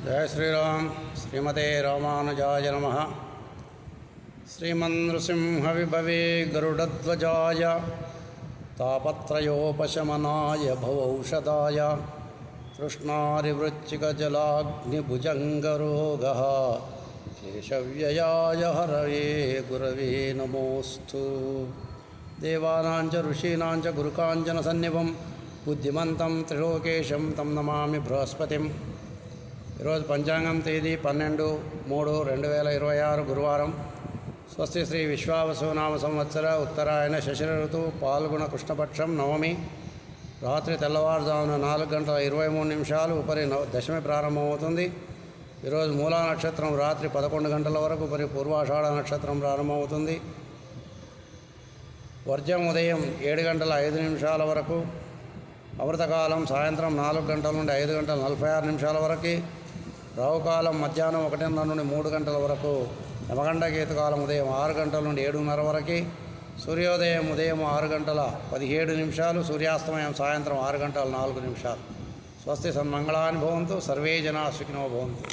जय श्रीराम। श्रीमते रामानुजाय नमः। श्रीमन्नृसिंहविभवे गरुडध्वजाय तापत्रयोपशमनाय भवौषधाय तृष्णारिवृश्चिकजलाग्निभुजङ्गरोगः केशव्ययाय हरये गुरवे नमोऽस्तु। देवानां च ऋषीणां च गुरुकाञ्चनसन्निभं बुद्धिमन्तं त्रिलोकेशं तं नमामि बृहस्पतिं। ఈరోజు పంచాంగం తేదీ 12/3/2026 గురువారం. స్వస్తి శ్రీ విశ్వావసునామ సంవత్సర ఉత్తరాయణ శశిర ఋతువు పాల్గొన కృష్ణపక్షం నవమి. రాత్రి తెల్లవారుజామున 4:23 ఉపరి దశమి ప్రారంభమవుతుంది. ఈరోజు మూలా నక్షత్రం రాత్రి 11 గంటల వరకు ఉపరి పూర్వాషాఢ నక్షత్రం ప్రారంభమవుతుంది. వర్జం ఉదయం 7:05 వరకు. అమృతకాలం సాయంత్రం 4 గంటల నుండి 5:46 వరకు. రావుకాలం మధ్యాహ్నం 1:30 నుండి 3 గంటల వరకు. యమగండ కేతుకాలం ఉదయం 6 గంటల నుండి 7:30 వరకు. సూర్యోదయం ఉదయం 6:17, సూర్యాస్తమయం సాయంత్రం 6:04. స్వస్తి సన్మంగళాని భవంతు. సర్వే జనా సుఖినో భవంతు.